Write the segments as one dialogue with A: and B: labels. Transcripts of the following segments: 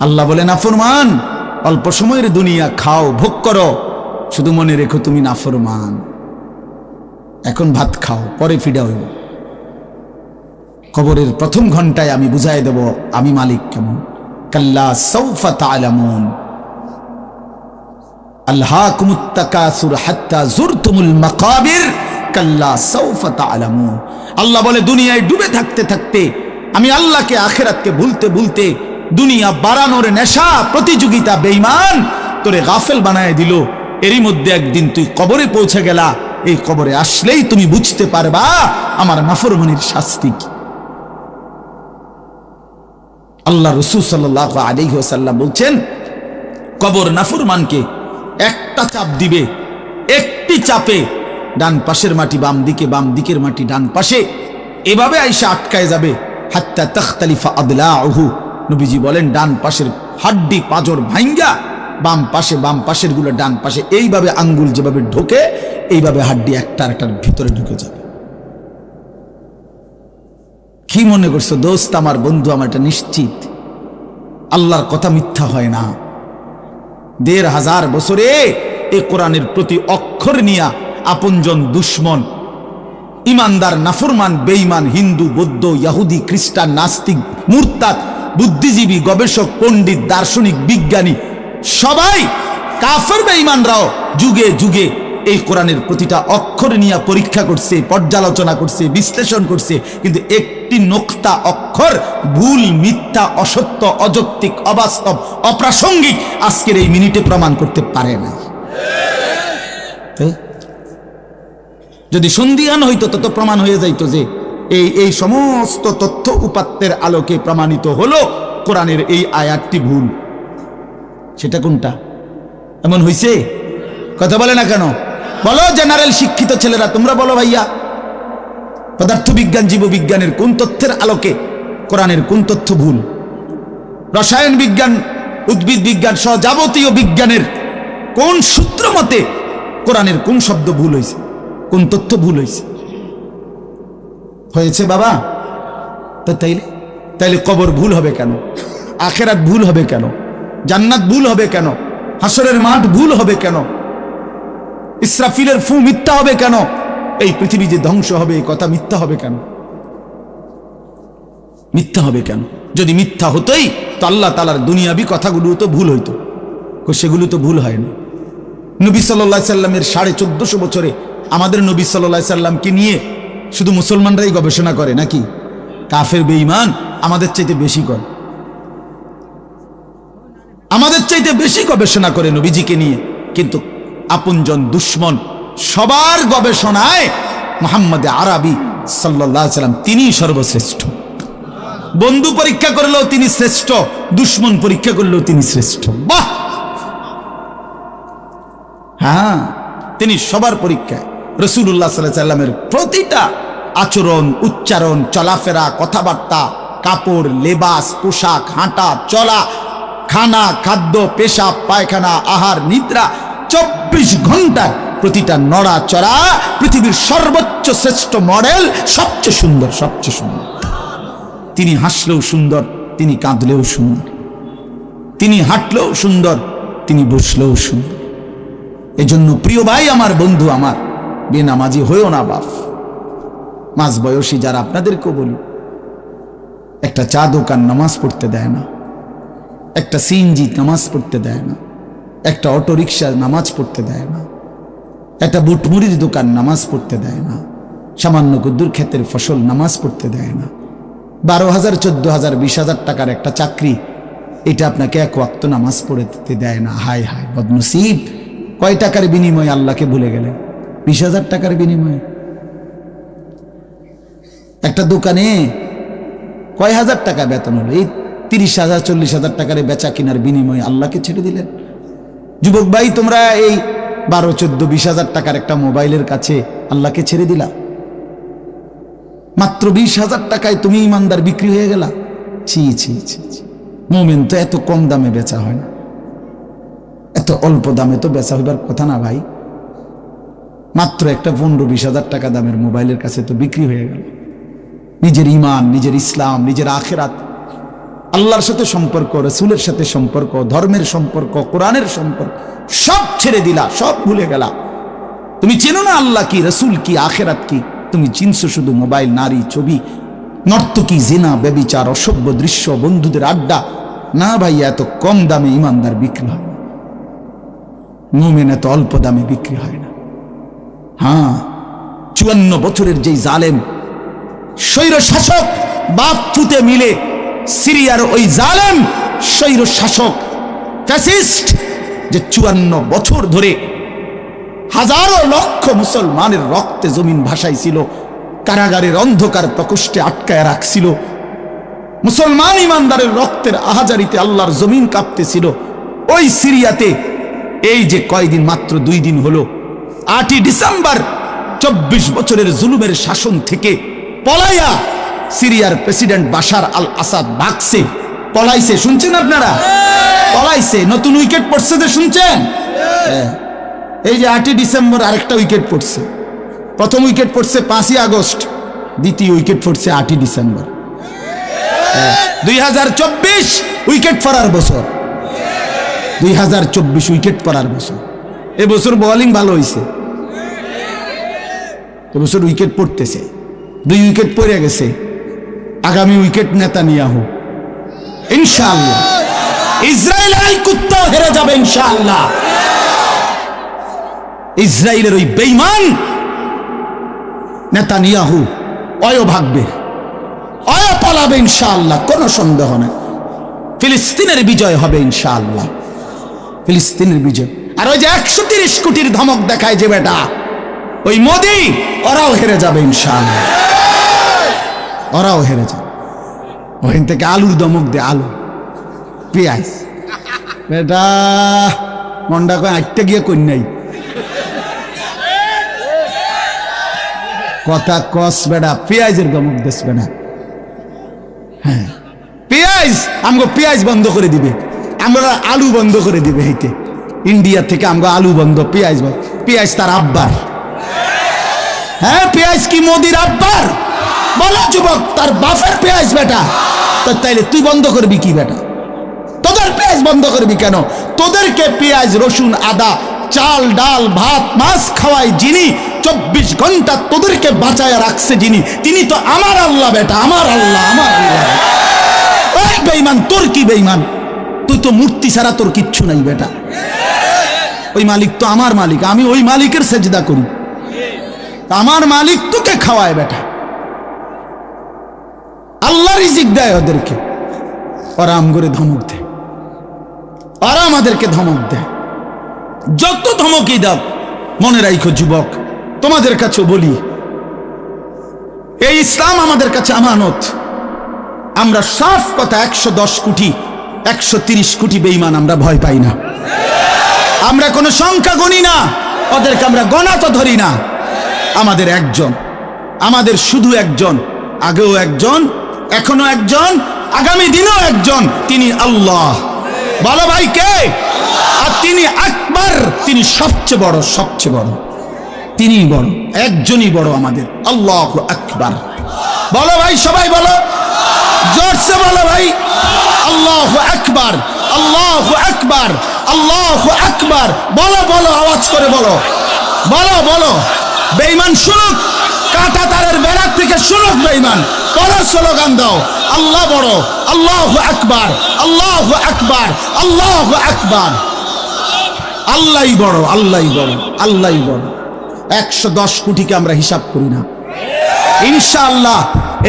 A: আল্লাহ বলে নাফরমান, অল্প সময়ের দুনিয়া খাও, ভোগ করো, শুধু মনে রেখো তুমি নাফরমান। এখন ভাত খাও, পরে ফিডা হইব। কবরের প্রথম ঘন্টায় আমি বুঝাই দেব আমি মালিক কেমন। কাল্লা সাউফা তা'লামুন আলহাকুমুত তাকাসুর হাত্তা যুরতুমুল মাকাবির কাল্লা সাউফা তা'লামুন। আল্লাহ বলে দুনিয়ায় ডুবে থাকতে থাকতে আমি আল্লাহকে আখিরাতকে ভুলতে ভুলতে দুনিয়া বাড়ানোর নেশা প্রতিযোগিতা বেঈমান তোরে গাফেল বানায় দিল। এরই মধ্যে একদিন তুই কবরে পৌঁছে গেলা। এই কবরে আসলেই তুমি বুঝতে পারবা আমার নাফরমানির শাস্তি কি। আল্লাহ রাসূল সাল্লাল্লাহু আলাইহি ওয়াসাল্লাম বলছেন, কবর নাফরমানকে একটা চাপ দিবে, একটি চাপে ডান পাশের মাটি বাম দিকে, বাম দিকের মাটি ডান পাশে, এভাবে আইসা আটকায় যাবে। হাত্তা তাখতালিফা আদলাউহু, নবীজি বলেন ডান পাশের হাড্ডি পাঁজর ভাঙ্গা বাম পাশের গুলো ডান পাশে, এইভাবে আঙ্গুল যেভাবে ঢোকে এইভাবে হাড্ডি একটার একটার ভিতরে ঢুকে যাবে। কি মনে করছো দোস্ত, আমার বন্ধু, আমার এটা নিশ্চিত আল্লাহর কথা মিথ্যা হয় না। ১৫০০ বছরে এই কোরআনের প্রতি অক্ষর নিয়া আপনজন দুশ্মন, ইমানদার নাফরমান, বেঈমান, হিন্দু, বৌদ্ধ, ইহুদি, খ্রিস্টান, নাস্তিক, মুরতাদ, বুদ্ধিজীবী, গবেষক, পণ্ডিত, দার্শনিক, বিজ্ঞানী, সবাই কাফের বেঈমানরাও যুগে যুগে এই কোরআনের প্রতিটা অক্ষর নিয়ে পরীক্ষা করছে, পর্যালোচনা করছে, বিশ্লেষণ করছে, কিন্তু একটি নোক্তা অক্ষর ভুল, মিথ্যা, অসত্য, অযৌক্তিক, অবাস্তব, অপ্রাসঙ্গিক আজকের এই মিনিটে প্রমাণ করতে পারে না। যদি সন্দিহান হইতো তত প্রমাণ হয়ে যাইতো যে এই সমস্ত তথ্য উপাত্তের আলোকে প্রমাণিত হলো কোরআনের এই আয়াতটি ভুল। সেটা কোনটা? এমন হইছে? কথা বলে না কেন? বলো জেনারেল শিক্ষিত ছেলেরা, তোমরা বলো ভাইয়া, পদার্থবিজ্ঞান, জীববিজ্ঞানের কোন তথ্যের আলোকে কোরআনের কোন তথ্য ভুল? রসায়ন বিজ্ঞান, উদ্ভিদ বিজ্ঞান সহ যাবতীয় বিজ্ঞানের কোন সূত্র মতে কোরআনের কোন শব্দ ভুল হয়েছে, কোন তথ্য ভুল হয়েছে? হয়েছে বাবা। তো তাইলে কবর ভুল হবে কেন? আখিরাত ভুল হবে কেন? জান্নাত ভুল হবে কেন? হাসরের মাঠ ভুল হবে কেন? ইসরাফিলের ফু মিথ্যা হবে কেন? এই পৃথিবী যে ধ্বংস হবে এই কথা মিথ্যা হবে কেন? মিথ্যা হবে কেন? যদি মিথ্যা হতোই তো আল্লাহ তাআলার দুনিয়াবি কথাগুলো তো ভুল হইতো, সেগুলো তো ভুল হয় না। নবী সাল্লাল্লাহু আলাইহি সাল্লামের ১৪৫০ বছরে আমাদের নবী সাল্লাল্লাহু আলাইহি সাল্লামকে নিয়ে শুধু মুসলমানরাই গবেষণা করে নাকি? কাফের বেঈমান আমাদের চাইতে বেশি করে, আমাদের চাইতে বেশি গবেষণা করে নবীজিকে নিয়ে। কিন্তু আপনজন দুশ্মন সবার গবেষণায় মুহাম্মদ আরবি সাল্লাল্লাহু আলাইহি সাল্লাম তিনি সর্বশ্রেষ্ঠ। বন্ধু পরীক্ষা করলেও তিনি শ্রেষ্ঠ, দুশ্মন পরীক্ষা করলেও তিনি শ্রেষ্ঠ। বাহ! হ্যাঁ, তিনি সবার পরীক্ষায়। রাসূলুল্লাহ সাল্লাল্লাহু আলাইহি সাল্লামের প্রতিটা আচরণ, উচ্চারণ, চলাফেরা, কথাবার্তা, কাপড়, লেবাস, পোশাক, হাঁটা চলা, খানা, খাদ্য, পেশাব, পায়খানা, আহার, নিদ্রা, ২৪ ঘন্টার প্রতিটা নড়াচড়া পৃথিবীর সর্বোচ্চ শ্রেষ্ঠ মডেল, সবচেয়ে সুন্দর, সবচেয়ে সুন্দর। তিনি হাসলেও সুন্দর, তিনি কাঁদলেও সুন্দর, তিনি হাঁটলেও সুন্দর, তিনি বসলেও সুন্দর। এজন্য প্রিয় ভাই আমার, বন্ধু আমার, বেনামাজি হইও না বাপ। মাঝ বয়সী যারা, আপনাদেরকেও বলি, একটা চা দোকান নামাজ পড়তে দেয় না, একটা সিএনজি নামাজ পড়তে দেয় না, একটা অটো রিক্সা নামাজ পড়তে দেয় না, একটা বুটমুড়ির দোকান নামাজ পড়তে দেয় না, সামান্য কুদ্দুর ক্ষেতের ফসল নামাজ পড়তে দেয় না। ১২,০০০, ১৪,০০০, ২০,০০০ টাকার একটা চাকরি, এটা আপনাকে এক ওয়াক্ত নামাজ পড়তে দেয় না। হায় হায় বদনসিব! কয় টাকার বিনিময়ে আল্লাহকে ভুলে গেলেন? ২০,০০০ টাকার বিনিময়ে। একটা দোকানে কয় হাজার টাকা বেতন হলো, এই ৩০,০০০, ৪০,০০০ টাকার বেচা কিনার বিনিময়ে আল্লাহকে ছেড়ে দিলেন। যুবক ভাই, তোমরা এই ১২, ১৪, ২০,০০০ টাকার একটা মোবাইলের কাছে আল্লাহকে ছেড়ে দিলা। মাত্র ২০,০০০ টাকায় তুমি ইমানদার বিক্রি হয়ে গেলা। ছি ছি ছি ছি! মোমেন তো এত কম দামে বেচা হয় না, এত অল্প দামে তো বেচা হইবার কথা না ভাই। মাত্র একটা ১৫-২০,০০০ টাকা দামের মোবাইলের কাছে তো বিক্রি হয়ে গেল। নিজের ইমান, নিজের ইসলাম, নিজের আখিরাত আল্লাহর সাথে সম্পর্ক, রসুলের সাথে সম্পর্ক, ধর্মের সম্পর্ক, কোরআনের সম্পর্ক সব ছেড়ে দিলা, সব ভুলে গেলা। তুমি চেনো না আল্লাহ কি, রসুল কি, আখেরাত কি। তুমি চিনছো শুধু মোবাইল, নারী, ছবি, নর্তকী, জিনা, ব্যভিচার, অসভ্য দৃশ্য, বন্ধুদের আড্ডা। না ভাই, এত কম দামে ইমানদার বিক্রি হয় না, মুমিন এত অল্প দামে বিক্রি হয় না। হ্যাঁ, 54 বছরের যেই জালেম স্বৈর শাসক বাপ ফুতে মিলে, সিরিয়ার ওই জালেম স্বৈর শাসক ফ্যাসিস্ট, যে 54 বছর ধরে হাজারো লক্ষ মুসলমানের রক্তে জমিন ভাসাইছিল, কারাগারের অন্ধকার প্রকোষ্ঠে আটকায় রাখছিল, মুসলমান ইমানদারের রক্তের আহাজারিতে আল্লাহর জমিন কাঁপতেছিল। ওই সিরিয়াতে এই যে কয়দিন, মাত্র 2 দিন হলো, 8ই ডিসেম্বর 24 বছরের জুলুমের শাসন থেকে পলাইয়া সিরিয়ার প্রেসিডেন্ট বাশার আল আসাদ ভাগছে, পলাইছে। শুনছেন আপনারা? পলাইছে, নতুন উইকেট পড়ছে, যে শুনছেন? এই যে 8ই ডিসেম্বর আরেকটা উইকেট পড়ছে। প্রথম উইকেট পড়ছে 5ই আগস্ট, দ্বিতীয় উইকেট পড়ছে 8ই ডিসেম্বর। 2024 উইকেট পড়ার বছর, 2024 উইকেট পড়ার বছর। এবছর বোলিং ভালো হয়েছে, এবছর উইকেট পড়তেছে। 2 উইকেট পড়ে গেছে, আগামী উইকেট নেতানিয়াহু ইনশাআল্লাহ। ইসরায়েল এই কুত্তাও হেরে যাবে ইনশাআল্লাহ। ইসরায়েলের ওই বেঈমান নেতানিয়াহু অয় ভাগবে, অয় পালাবে ইনশাআল্লাহ, কোনো সন্দেহ নেই। ফিলিস্তিনের বিজয় হবে ইনশাআল্লাহ, ফিলিস্তিনের বিজয়। আর ওই যে 130 কোটির ধমক দেখায় যে বেটা, ওই মোদি, ওরাও হেরে যাবে ইনশাআল্লাহ, ওরাও হেরে যাবে। ওখান থেকে আলুর ধমক দে, আলু, পেঁয়াজ। বেটা মন্ডা কয় আটটা গিয়ে কই নাই কথা কস বেটা, পেঁয়াজের ধমক দেশ বেটা। হ্যাঁ, পেঁয়াজ, আমগো পেঁয়াজ বন্ধ করে দিবে, আমরা আলু বন্ধ করে দিবে। হেঁটে ইন্ডিয়া থেকে আমগো আলু বন্ধ, পেঁয়াজ বন্ধ। পেঁয়াজ তার আব্বার। হ্যাঁ, পেঁয়াজ কি মোদির আব্বার? বলো যুবক, তার বাপের পেঁয়াজ বেটা। তো তাইলে তুই বন্ধ করবি কি বেটা? তোদের পেঁয়াজ বন্ধ করবি কেন? তোদেরকে পেঁয়াজ, রসুন, আদা, চাল, ডাল, ভাত, মাছ খাওয়াই যিনি, 24 ঘন্টা তোদেরকে বাঁচায় রাখছে যিনি, তিনি তো আমার আল্লাহ বেটা, আমার আল্লাহ, আমার আল্লাহ। ওই বেঈমান, তোর কি বেঈমান? তুই তো মূর্তি ছাড়া তোর কিচ্ছু নাই বেটা। ওই মালিক তো আমার মালিক, আমি ওই মালিকের সেজদা করি, আমার মালিক তোকে খাওয়ায় বেটা। আল্লাহ রিজিক দেয় ওদেরকে, ওরা আম করে ধমক দেয়, ওরা আমাদেরকে ধমক দেয়। যত ধমকই দাও, মনে রাখো যুবক, তোমাদের কাছে বলি, এই ইসলাম আমাদের কাছে আমানত। আমরা সাফ কথা, 110 কোটি 130 কোটি বেঈমান আমরা ভয় পাই না। আমরা কোনো সংখ্যা গণি না, ওদেরকে আমরা গণা তো ধরি না। আমাদের একজন, আমাদের শুধু একজন, আগেও একজন, এখনো একজন, আগামী দিনও একজন, তিনি আল্লাহ। বলো ভাই কে? আর তিনি আকবার, তিনি সবচেয়ে বড়, সবচেয়ে বড়, তিনি বড়, একজনই বড় আমাদের, আল্লাহু আকবার। বলো ভাই, সবাই বলো, জোরসে বলো ভাই, আল্লাহু আকবার, আল্লাহু আকবার, আল্লাহু আকবার। বলো বলো, আওয়াজ করে বলো, বলো বলো। বেঈমান শুনুক, কাঁটা তারের বেড়ার থেকে শুনুক বেঈমান। বড় স্লোগান দাও, আল্লাহ বড়, আল্লাহু আকবার, আল্লাহু আকবার, আল্লাহু আকবার। আল্লাহই বড়, আল্লাহই বড়, আল্লাহই বড়। 110 কোটিকে আমরা হিসাব করি না। ইনশাআল্লাহ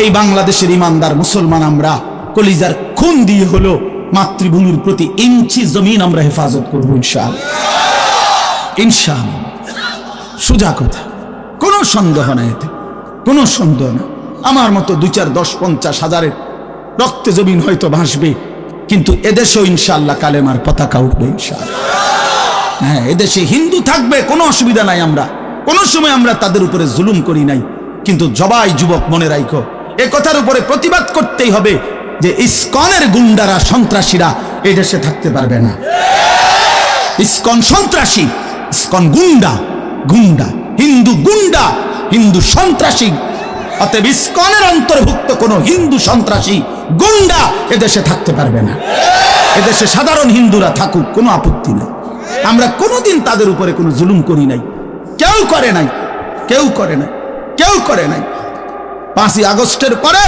A: এই বাংলাদেশের ইমানদার মুসলমান আমরা কলিজার খুন দিয়ে হলো মাতৃভূমির প্রতি ইঞ্চি জমিন আমরা হেফাজত করবো ইনশাআল্লাহ, ইনশাআল্লাহ। সোজা কথা, কোনো সন্দেহ নাই, এতে কোনো সন্দেহ না। আমার মতো 2, 4, 10, 50 হাজারের রক্তে জমিন হয়তো ভাসবে, কিন্তু এদেশেও ইনশাআল্লাহ কালেমার পতাকা উঠবে ইনশাআল্লাহ। হ্যাঁ, এদেশে হিন্দু থাকবে, কোনো অসুবিধা নাই। আমরা কোনো সময় আমরা তাদের উপরে জুলুম করি নাই, কিন্তু জবাই যুবক মনে রাখো, এ কথার উপরে প্রতিবাদ করতেই হবে যে ইসকনের গুন্ডারা, সন্ত্রাসীরা এই দেশে থাকতে পারবে না। ইসকন সন্ত্রাসী, ইসকন গুন্ডা, গুন্ডা, হিন্দু গুন্ডা, হিন্দু সন্ত্রাসী, অতএব ইসকনের অন্তর্ভুক্ত কোন হিন্দু সন্ত্রাসী গুন্ডা এদেশে থাকতে পারবে না। এদেশে সাধারণ হিন্দুরা থাকুক, কোনো আপত্তি নেই। আমরা কোনোদিন তাদের উপরে কোনো জুলুম করি নাই, কেউ করে নাই, কেউ করে নাই, কেউ করে নাই। 5ই আগস্টের পরে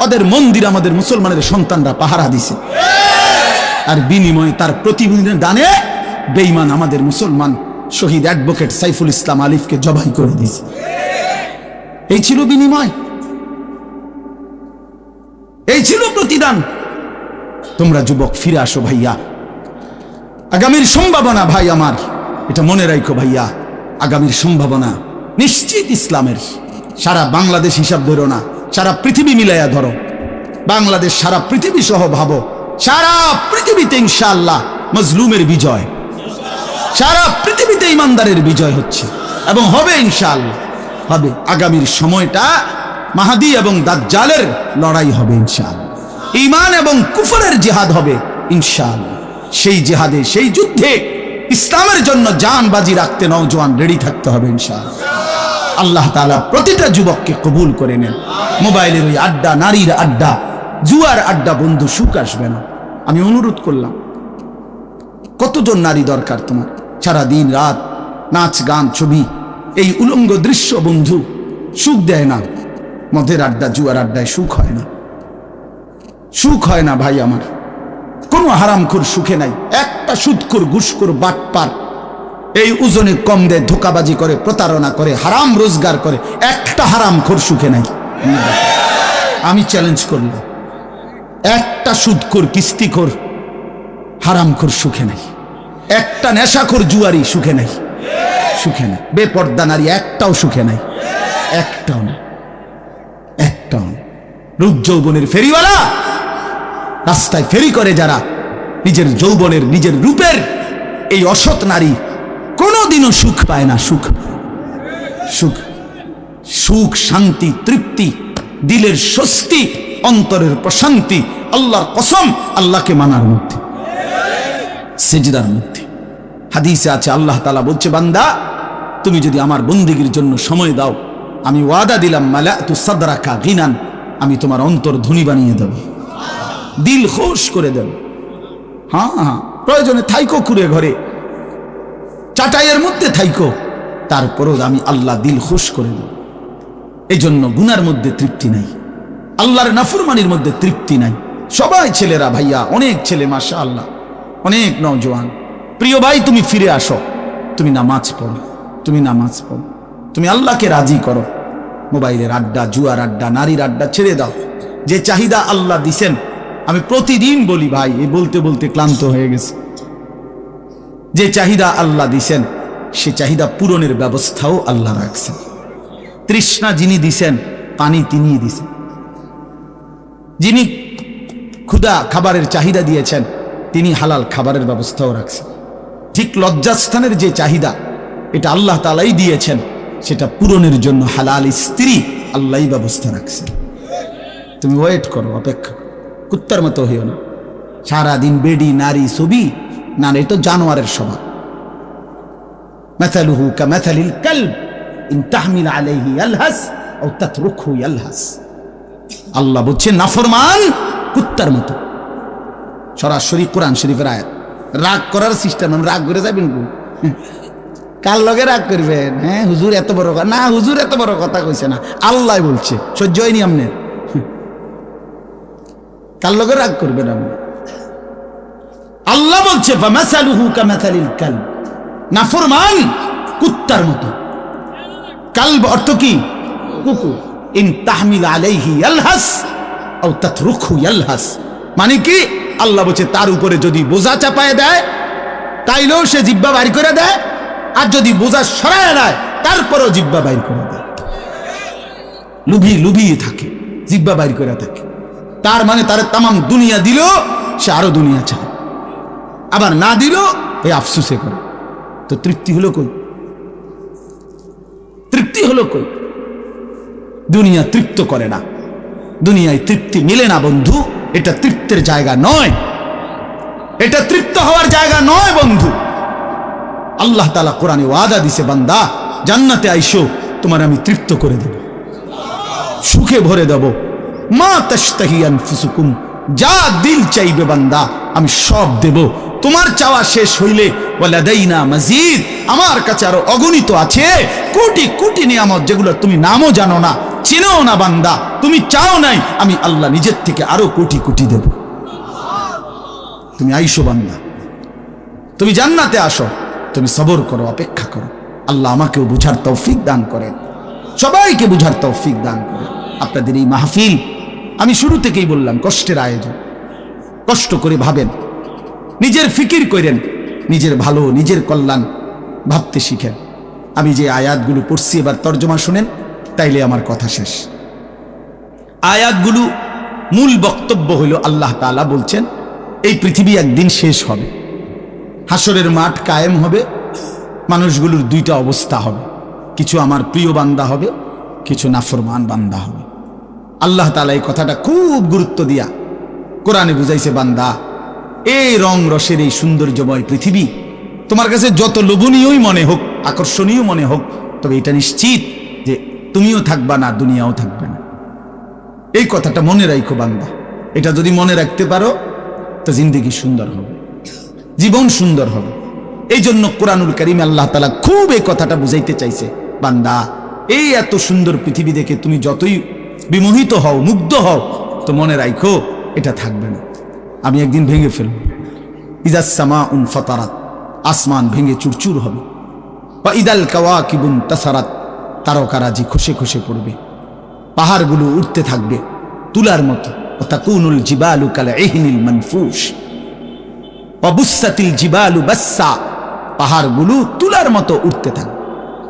A: ওদের মন্দির আমাদের মুসলমানের সন্তানরা পাহারা দিছে, আর বিনিময়ে তার প্রতিদানে বেঈমান আমাদের মুসলমান শহীদ অ্যাডভোকেট সাইফুল ইসলাম আলিফকে জবাই করে দিয়েছে। এই ছিল বিনিময়, এই ছিল প্রতিদান। তোমরা যুবক ফিরে আসো ভাইয়া, আগামীর সম্ভাবনা ভাই আমার, এটা মনে রাখো ভাইয়া, আগামীর সম্ভাবনা নিশ্চিত ইসলামের। সারা বাংলাদেশ হিসাব ধরো না, সারা পৃথিবী মিলাইয়া ধরো। বাংলাদেশ সারা পৃথিবী সহ ভাবো, সারা পৃথিবীতে ইনশাআল্লাহ মজলুমের বিজয়, সারা পৃথিবীতে ইমানদারের বিজয় হচ্ছে এবং হবে ইনশাআল্লাহ, হবে। আগামীর সময়টা মাহাদি এবং দাজ্জালের লড়াই হবে ইনশাআল্লাহ। ঈমান এবং কুফরের জিহাদ হবে ইনশাআল্লাহ। সেই জিহাদে, সেই যুদ্ধে ইসলামের জন্য জান বাজি রাখতে নওজোয়ান রেডি থাকতে হবে ইনশাআল্লাহ। আল্লাহ তাআলা প্রতিটা যুবককে কবুল করে নেন। মোবাইলের ওই আড্ডা, নারীর আড্ডা, জুয়ার আড্ডা বন্ধু, সুখ আসবে না। আমি অনুরোধ করলাম, কতজন নারী দরকার তোমার? সারা দিন রাত নাচ গান ছবি, এই উলঙ্গ দৃশ্য বন্ধু সুখ দেয় না। মদের আড্ডা, জুয়ার আড্ডায় সুখ হয় না, সুখ হয় না ভাই আমার। কোনো হারামখোর সুখে নাই। একটা সুদখোর, ঘুষখোর, বাটপার এই ওজনে কম দেয়, ধোকাবাজি করে, প্রতারণা করে, হারাম রোজগার করে, একটা হারামখোর সুখে নাই। আমি চ্যালেঞ্জ করলাম, একটা সুদখোর, কিস্তিখোর, হারামখোর সুখে নাই। একটা নেশাখোর জুয়ারি সুখে নাই, সুখে নাই। বেপর্দা নারী একটাও সুখে নাই, একটাও না, একটাও না। রূপ যৌবনের ফেরিওয়ালা, রাস্তায় ফেরি করে যারা, নিজের যৌবনের, নিজের রূপের এই অসৎ নারী কোনোদিনও সুখ পায় না। সুখ, সুখ, সুখ, শান্তি, তৃপ্তি, দিলের স্বস্তি, অন্তরের প্রশান্তি আল্লাহর কসম আল্লাহকে মানার মধ্যে, সিজদার মধ্যে। হাদিসে আছে আল্লাহ তাআলা বলছে, বান্দা তুমি যদি আমার বন্দেগীর জন্য সময় দাও, আমি ওয়াদা দিলাম মালাতু সাদরাকা গিনান, আমি তোমার অন্তর ধনী বানিয়ে দেব, দিল খুশ করে দেব। হ্যাঁ হ্যাঁ, প্রয়োজনে থাইকো কুড়ে ঘরে, চাটাইয়ের মধ্যে থাইকো, তারপরও আমি আল্লাহ দিল খুশ করে দেব। এই জন্য গুনার মধ্যে তৃপ্তি নাই, আল্লাহর নাফরমানির মধ্যে তৃপ্তি নাই। সবাই ছেলেরা ভাইয়া, অনেক ছেলে মাশাআল্লাহ, অনেক নওজোয়ান। প্রিয় ভাই, তুমি ফিরে আসো, তুমি নামাজ পড়ো, তুমি নামাজ পড়ো, তুমি আল্লাহকে রাজি করো। মোবাইলের আড্ডা, জুয়ার আড্ডা, নারীর আড্ডা ছেড়ে দাও। যে চাহিদা আল্লাহ দিছেন, আমি প্রতিদিন বলি ভাই, এই বলতে বলতে ক্লান্ত হয়ে গেছে। যে চাহিদা আল্লাহ দিছেন, সে চাহিদা পূরণের ব্যবস্থাও আল্লাহ রাখছেন। তৃষ্ণা যিনি দিছেন, পানি তিনিই দিছেন। যিনি ক্ষুধা, খাবারের চাহিদা দিয়েছেন, তিনি হালাল খাবারের ব্যবস্থাও রাখছেন। ঠিক লজ্জাস্থানের যে চাহিদা, এটা আল্লাহ তাআলাই দিয়েছেন, সেটা পূরণের জন্য হালাল স্ত্রী আল্লাহই ব্যবস্থা রাখছেন। তুমি ওয়েট করো, অপেক্ষা করো, কুত্তার মতো হইও না। সারাদিন বেডি, নারী, ছবি, না, এটা তো জানোয়ারের স্বভাব। মাথালুহু কামাথালিল কালব ইন তাহমিল আলাইহি ইয়ালহাস আও তাতরুকহু ইয়ালহাস। আল্লাহ বলছেন নাফরমান কুত্তার মতো। সরাসরি কোরআন শরীফের আয়াত। রাগ করার সিস্টেম, রাগ করে যাবেন কার লগে রাগ করবেন? হ্যাঁ, হুজুর এত বড় কথা না, হুজুর এত বড় কথা কইছে না, আল্লাহ বলছে। সহ্য হয়নি আপনার? কার লগে রাগ করবেন আপনি? আল্লাহ বলছে ফামাসালুহু কামাসালিল কালব, নাফরমান কুত্তার মতো। কালব অর্থ কি? কুকুর। ইন তাহমিল আলাইহি ইয়ালহাস আও তাতরুকহু ইয়ালহাস, মানে কি? আল্লাহ বলছে তার উপরে যদি বোঝা চাপায় দেয়, তাইলেও সে জিহ্বা বাইর করে দেয়, আর যদি বোঝা সরায় দেয়, তারপরেও জিহ্বা বাইর করে দেয়। লুভিয়ে থাকে, জিহ্বা বাইর করে থাকে। তার মানে তার তামাম দুনিয়া দিলেও সে আরো দুনিয়া চায়, আবার না দিলেও এই আফসোসে করে। তো তৃপ্তি হলো কই? তৃপ্তি হলো কই? দুনিয়া তৃপ্ত করে না, দুনিয়ায় তৃপ্তি মিলে না বন্ধু। এটা তৃপ্তের জায়গা নয়, এটা তৃপ্ত হওয়ার জায়গা নয় বন্ধু। আল্লাহ তাআলা কোরআনে ওয়াদা দিছে, বান্দা জান্নাতে আইসো, তোমার আমি তৃপ্ত করে দেব। সুখে ভরে দেব। মা তাশতাহি আনফুসুকুম, যা দিল চাইবে বান্দা আমি সব দেব। তোমার চাওয়া শেষ হইলে ওয়ালাদাইনা মাজিদ, আমার কাছে আরো অগণিত আছে কোটি কোটি নিয়ামত, যেগুলো তুমি নামও জানো না, চিনো না বান্দা। তুমি চাও নাই, আমি আল্লাহ নিজের থেকে আরো কোটি কোটি দেব। তুমি আইসো বান্দা, তুমি জান্নাতে আসো, তুমি সবর করো, অপেক্ষা করো। আল্লাহ আমাকেও বুঝার তৌফিক দান করেন, সবাইকে বুঝার তৌফিক দান করেন। আপনাদের এই মাহফিল আমি শুরু থেকেই বললাম কষ্টের আয়োজন। কষ্ট করে ভাবেন, নিজের ফিকির করেন, নিজের ভালো নিজের কল্যাণ ভাবতে শিখেন। আমি যে আয়াতগুলো পড়ছি এবার তর্জমা শুনেন, তাইলে আমার কথা শেষ। আয়াতগুলো মূল বক্তব্য হইল আল্লাহ তাআলা বলছেন এই পৃথিবী একদিন শেষ হবে, হাসরের মাঠ কায়েম হবে, মানুষগুলোর দুইটা অবস্থা হবে, কিছু আমার প্রিয় বান্দা হবে, কিছু নাফরমান বান্দা হবে। আল্লাহ তাআলা এই কথাটা খুব গুরুত্ব দিয়া কোরআনে বুঝাইছে, বান্দা এই রং রসের এই সৌন্দর্যময় পৃথিবী তোমার কাছে যত লোভনীয়ই মনে হোক, আকর্ষণীয় মনে হোক, তবে এটা নিশ্চিত যে তুমিও থাকবা না, দুনিয়াও থাকবে না। এই কথাটা মনে রাখো বান্দা। এটা যদি মনে রাখতে পারো তো জিন্দেগি সুন্দর হবে, জীবন সুন্দর হবে। এই জন্য কোরআনুল কারীমে আল্লাহ তাআলা খুব এই কথাটা বুঝাইতে চাইছে, বান্দা এই এত সুন্দর পৃথিবী দেখে তুমি যতই বিমোহিত হও, মুগ্ধ হও, তো মনে রাখো এটা থাকবে না, আমি একদিন ভেঙে ফেলব। ইজাস সামাউন ফাতারাত, আসমান ভেঙে চুরচুর হবে। ওয়া ইদাল কাওয়াকিবুন তাসারাত, তারকারাজি খসে খসে পড়বে। পাহাড়গুলো উঠতে থাকবে তুলার মতো। ওয়া তাকুনুল জিবালু কাল ইহনিল মানফুশ ওয়া বুসাতিল জিবালু বাসসা, পাহাড়গুলো তুলার মতো উঠতে থাকবে।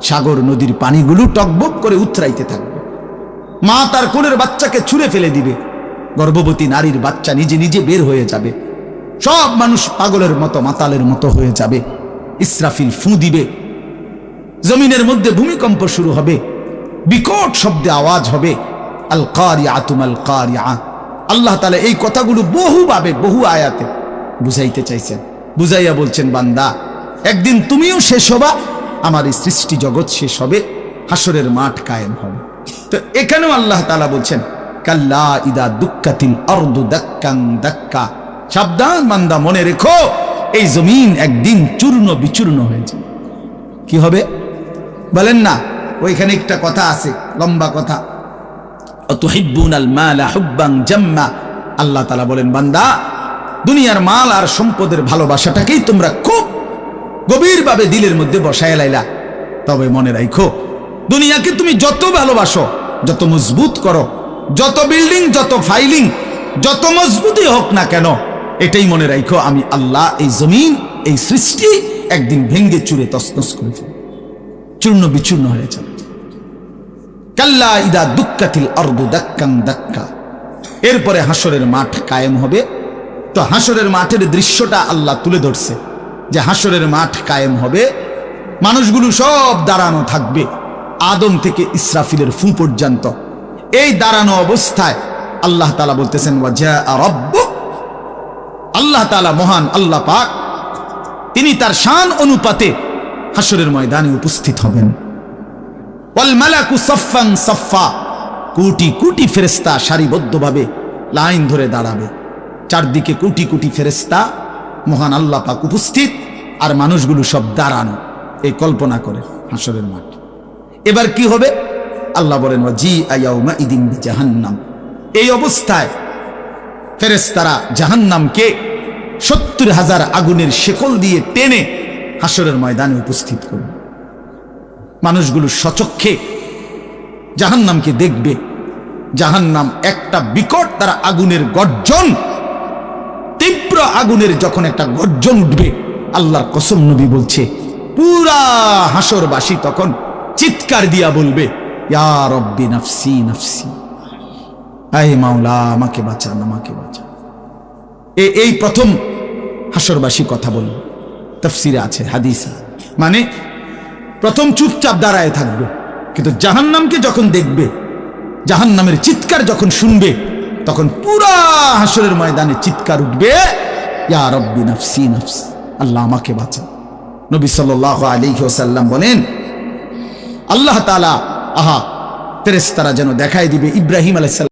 A: সাগর নদীর পানিগুলো টকবক করে উতরাইতে থাকবে। মা তার কোলের বাচ্চাকে ছুঁড়ে ফেলে দিবে, গর্ভবতী নারীর বাচ্চা নিজে নিজে বের হয়ে যাবে। সব মানুষ পাগলের মতো মাতালের মতো হয়ে যাবে। ইসরাফিল ফু দিবে, জমিনের মধ্যে ভূমিকম্প শুরু হবে, বিকট শব্দে আওয়াজ হবে। আল কারিআতু মাল কারিআ। আল্লাহ তাআলা এই কথাগুলো বহুভাবে বহু আয়াতে বুঝাইতে চাইছেন, বুঝাইয়া বলছেন, বান্দা একদিন তুমিও শেষ হবা, আমার এই সৃষ্টি জগৎ শেষ হবে, হাসরের মাঠ কায়েম হবে। তো এখানেও আল্লাহ তাআলা বলছেন, কাল্লা ইদা দুক্কাতিল আরদু দাক্কান দাক্কা, সাবধান বান্দা, মনে রেখো এই জমিন একদিন চূর্ণ বিচূর্ণ হয়ে যাবে। কি হবে বলেন না? ওইখানে একটা কথা আছে, লম্বা কথা। অতুহিব্বুনাল মালা হুব্বান জাম্মা। আল্লাহ তাআলা বলেন, বান্দা দুনিয়ার মাল আর সম্পদের ভালোবাসাটাকেই তোমরা খুব গভীরভাবে দিলের মধ্যে বসায় লাইলা। তবে মনে রাখো, দুনিয়াকে তুমি যত ভালোবাসো, যত মজবুত করো, যত বিল্ডিং, যত ফাইলিং, যত মজবুতই হোক না কেন, এটাই মনে রাখো আমি আল্লাহ এই জমিন, এই সৃষ্টি একদিন ভেঙ্গে চুরে তছনছ করে ফেলব, চূর্ণ বিচূর্ণ হয়ে যাবে। কাল্লা ইদা দুক্কাতিল আরদু দাক্কান দাক্কা। এরপরে হাসরের মাঠ কায়েম হবে। তো হাসরের মাঠের দৃশ্যটা আল্লাহ তুলে ধরছে যে হাসরের মাঠ কায়েম হবে, মানুষগুলো সব দাঁড়ানো থাকবে, আদম থেকে ইসরাফিলের ফু পর্যন্ত। এই দাঁড়ানো অবস্থায় আল্লাহ তাআলা বলতেছেন, ওয়াজা রাব্বুক। আল্লাহ তাআলা মহান আল্লাহ পাক, তিনি তার শান অনুপাতে হাসরের ময়দানে উপস্থিত হবেন। ওয়াল মালাকু সাফফান সাফফা, কোটি কোটি ফেরেশতা সারিবদ্ধভাবে লাইন ধরে দাঁড়াবে। চারদিকে কোটি কোটি ফেরেশতা, মহান আল্লাহ পাক উপস্থিত, আর মানুষগুলো সব দাঁড়ানো। এই কল্পনা করে হাসরের মাঠ। এবার কি হবে? আল্লাহ বলেন, ওয়াজিআ ইয়াউমা ইদিন বিজাহান্নাম। এই অবস্থায় ফেরেশতারা জাহান্নামকে ৭০,০০০ আগুনের শেকল দিয়ে টেনে হাসরের ময়দানে উপস্থিত করবে। মানুষগুলো সচক্ষে জাহান্নামকে দেখবে। জাহান্নাম একটা বিকট তারা আগুনের গর্জন, তীব্র আগুনের যখন একটা গর্জন উঠবে, আল্লাহর কসম নবী বলছে, পুরা হাসরবাসী তখন চিৎকার দিয়া বলবে, ইয়া রব্বি নাফসি নাফসি, আয় মাওলা আমাকে বাঁচান, আমাকে বাঁচান। এই প্রথম হাসরবাসী কথা বলবে। তাফসিরে আছে, হাদিসে, মানে প্রথম চুপচাপ দাঁড়ায় থাকবে, কিন্তু জাহান্নামকে যখন দেখবে, জাহান্নামের চিৎকার যখন শুনবে, তখন পুরা হাসরের ময়দানে চিৎকার উঠবে, ইয়া রব্বি নাফসি নাফসি, আল্লাহ আমাকে বাঁচান। নবী সাল্লাল্লাহু আলাইহি ওয়াসাল্লাম বলেন, আল্লাহ তাআলা ফেরেশতারা যেন দেখায় দিবে ইব্রাহিম আলাইহিস সালাম